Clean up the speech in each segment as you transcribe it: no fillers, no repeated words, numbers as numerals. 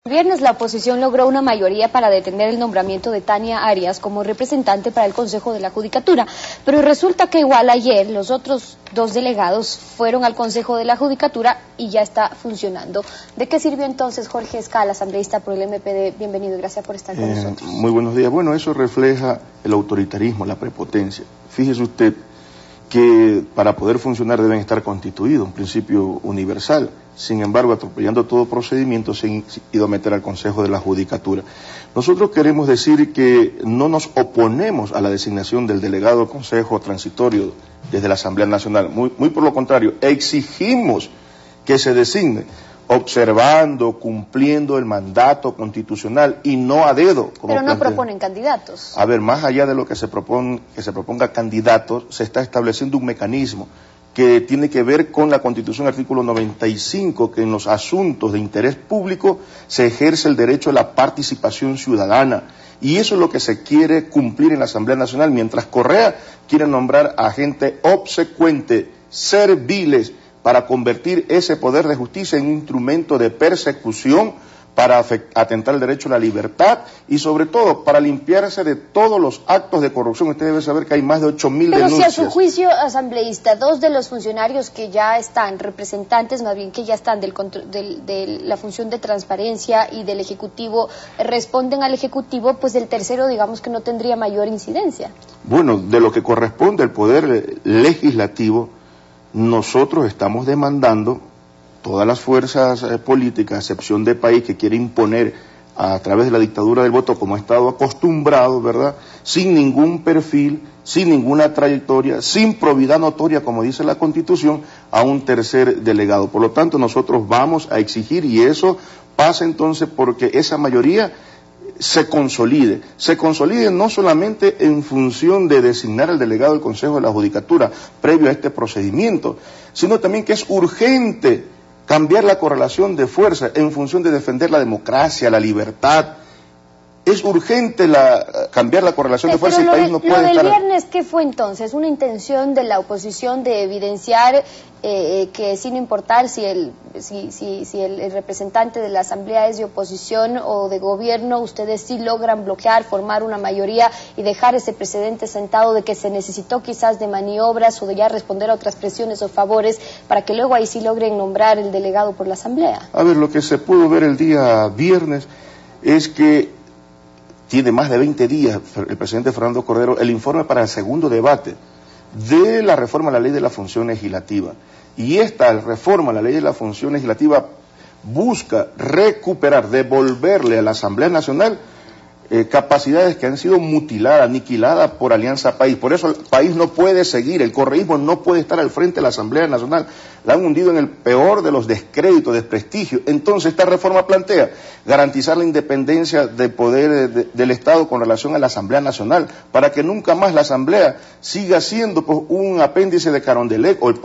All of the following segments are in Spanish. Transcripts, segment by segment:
El viernes la oposición logró una mayoría para detener el nombramiento de Tania Arias como representante para el Consejo de la Judicatura, pero resulta que igual ayer los otros dos delegados fueron al Consejo de la Judicatura y ya está funcionando. ¿De qué sirvió entonces Jorge Escala, asambleísta por el MPD? Bienvenido y gracias por estar con nosotros. Muy buenos días. Bueno, eso refleja el autoritarismo, la prepotencia. Fíjese usted que para poder funcionar deben estar constituidos, un principio universal. Sin embargo, atropellando todo procedimiento, se han ido a meter al Consejo de la Judicatura. Nosotros queremos decir que no nos oponemos a la designación del delegado del Consejo Transitorio desde la Asamblea Nacional. Muy por lo contrario, exigimos que se designe, observando, cumpliendo el mandato constitucional y no a dedo. Pero no proponen candidatos. A ver, más allá de lo que se proponga candidatos, se está estableciendo un mecanismo que tiene que ver con la Constitución, artículo 95, que en los asuntos de interés público se ejerce el derecho a la participación ciudadana. Y eso es lo que se quiere cumplir en la Asamblea Nacional, mientras Correa quiere nombrar a gente obsecuente, serviles, para convertir ese poder de justicia en un instrumento de persecución para atentar el derecho a la libertad y sobre todo para limpiarse de todos los actos de corrupción. Usted debe saber que hay más de 8.000 denuncias. Pero si a su juicio, asambleísta, dos de los funcionarios que ya están, representantes más bien que ya están de la función de transparencia y del Ejecutivo, responden al Ejecutivo, pues el tercero digamos que no tendría mayor incidencia. Bueno, de lo que corresponde al poder legislativo, nosotros estamos demandando, todas las fuerzas políticas, a excepción de país que quiere imponer a través de la dictadura del voto, como ha estado acostumbrado, ¿verdad?, sin ningún perfil, sin ninguna trayectoria, sin probidad notoria, como dice la Constitución, a un tercer delegado. Por lo tanto, nosotros vamos a exigir, y eso pasa entonces porque esa mayoría se consolide no solamente en función de designar al delegado del Consejo de la Judicatura previo a este procedimiento, sino también que es urgente cambiar la correlación de fuerza en función de defender la democracia, la libertad. Es urgente cambiar la correlación de fuerza y el país no puede estar... Lo del viernes, ¿qué fue entonces? ¿Una intención de la oposición de evidenciar que sin importar si el representante de la Asamblea es de oposición o de gobierno, ustedes sí logran bloquear, formar una mayoría y dejar ese precedente sentado de que se necesitó quizás de maniobras o de ya responder a otras presiones o favores para que luego ahí sí logren nombrar el delegado por la Asamblea? A ver, lo que se pudo ver el día viernes es que tiene más de 20 días el presidente Fernando Cordero el informe para el segundo debate de la reforma a la ley de la función legislativa. Y esta reforma a la ley de la función legislativa busca recuperar, devolverle a la Asamblea Nacional capacidades que han sido mutiladas, aniquiladas por Alianza País. Por eso el país no puede seguir, el correísmo no puede estar al frente de la Asamblea Nacional. La han hundido en el peor de los descréditos, desprestigio. Entonces esta reforma plantea garantizar la independencia del poder del Estado con relación a la Asamblea Nacional, para que nunca más la Asamblea siga siendo pues, un apéndice de Carondelet o el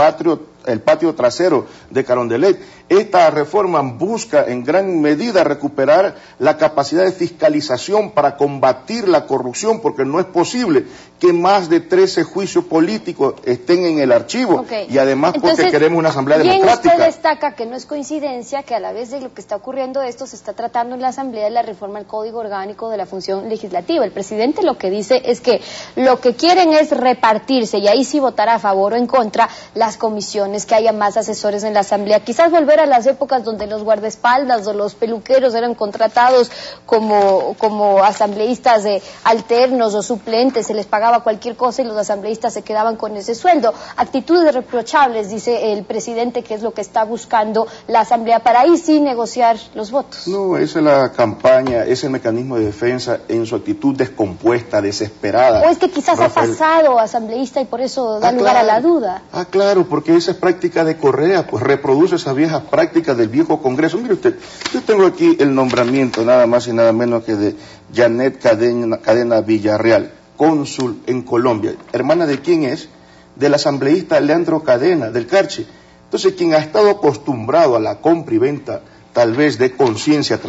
patio trasero de Carondelet. Esta reforma busca en gran medida recuperar la capacidad de fiscalización para combatir la corrupción, porque no es posible que más de 13 juicios políticos estén en el archivo, y además porque queremos una asamblea democrática. Usted destaca que no es coincidencia que a la vez de lo que está ocurriendo esto se está tratando en la Asamblea de la reforma al Código Orgánico de la Función Legislativa. El presidente lo que dice es que lo que quieren es repartirse, y ahí sí votará a favor o en contra las comisiones, que haya más asesores en la Asamblea, quizás volver a las épocas donde los guardaespaldas o los peluqueros eran contratados como asambleístas alternos o suplentes, se les pagaba cualquier cosa y los asambleístas se quedaban con ese sueldo. Actitudes reprochables, dice el presidente, que es lo que está buscando la Asamblea para ahí sí negociar los votos. No, esa es la campaña, es el mecanismo de defensa en su actitud descompuesta, desesperada. O es que quizás Rafael ha pasado asambleísta y por eso da lugar a la duda. Claro, porque esa es práctica de Correa, pues reproduce esas viejas prácticas del viejo Congreso. Mire usted, yo tengo aquí el nombramiento nada más y nada menos que de Janet Cadena Villarreal, cónsul en Colombia. ¿Hermana de quién es? Del asambleísta Leandro Cadena, del Carchi. Entonces, quien ha estado acostumbrado a la compra y venta, tal vez de conciencia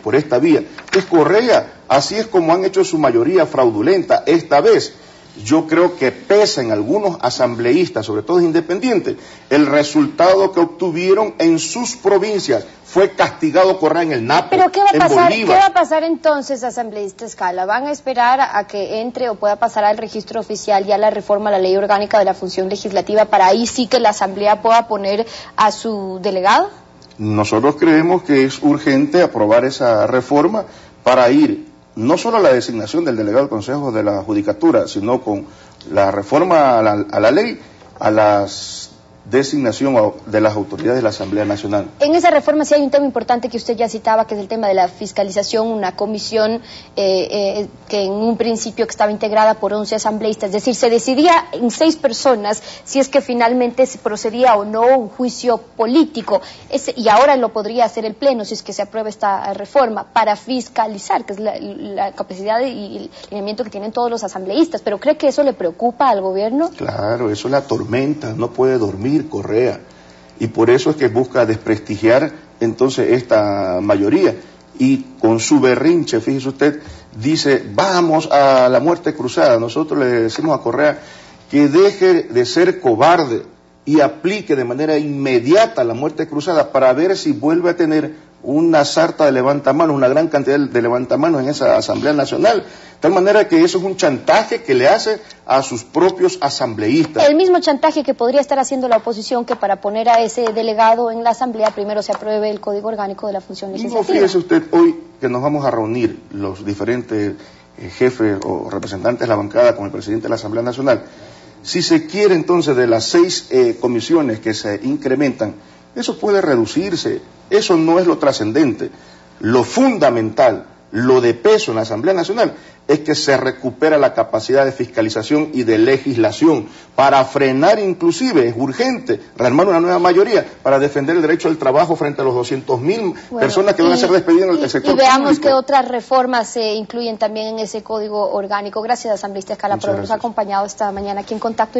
por esta vía, es Correa. Así es como han hecho su mayoría fraudulenta esta vez. yo creo que pesa en algunos asambleístas, sobre todo independientes, el resultado que obtuvieron en sus provincias. Fue castigado Correa en el Napo, pero ¿qué va a pasar? Bolívar. ¿Qué va a pasar entonces, asambleísta Escala? ¿Van a esperar a que entre o pueda pasar al registro oficial ya la reforma a la ley orgánica de la función legislativa para ahí sí que la asamblea pueda poner a su delegado? Nosotros creemos que es urgente aprobar esa reforma para ir no solo a la designación del delegado del Consejo de la Judicatura, sino con la reforma a la ley, a la designación de las autoridades de la Asamblea Nacional. En esa reforma sí hay un tema importante que usted ya citaba, que es el tema de la fiscalización, una comisión que en un principio que estaba integrada por 11 asambleístas, es decir, se decidía en 6 personas si es que finalmente se procedía o no un juicio político, y ahora lo podría hacer el Pleno si es que se aprueba esta reforma, para fiscalizar, que es la capacidad y el lineamiento que tienen todos los asambleístas. ¿Pero cree que eso le preocupa al gobierno? Claro, eso la atormenta, no puede dormir Correa, y por eso es que busca desprestigiar entonces esta mayoría, y con su berrinche, fíjese usted, dice vamos a la muerte cruzada. Nosotros le decimos a Correa que deje de ser cobarde y aplique de manera inmediata la muerte cruzada para ver si vuelve a tener una sarta de levantamanos, una gran cantidad de levantamanos en esa Asamblea Nacional, de tal manera que eso es un chantaje que le hace a sus propios asambleístas. El mismo chantaje que podría estar haciendo la oposición, que para poner a ese delegado en la Asamblea primero se apruebe el Código Orgánico de la Función Legislativa. No, fíjese usted, hoy que nos vamos a reunir los diferentes jefes o representantes de la bancada con el presidente de la Asamblea Nacional, si se quiere entonces de las 6 comisiones que se incrementan, eso puede reducirse, eso no es lo trascendente. Lo fundamental, lo de peso en la Asamblea Nacional, es que se recupera la capacidad de fiscalización y de legislación para frenar, inclusive, es urgente, rearmar una nueva mayoría para defender el derecho al trabajo frente a los 200.000 personas que van a ser despedidas en el sector público. Y veamos qué otras reformas se incluyen también en ese Código Orgánico. Gracias, asambleísta Escala, por habernos acompañado esta mañana aquí en Contacto.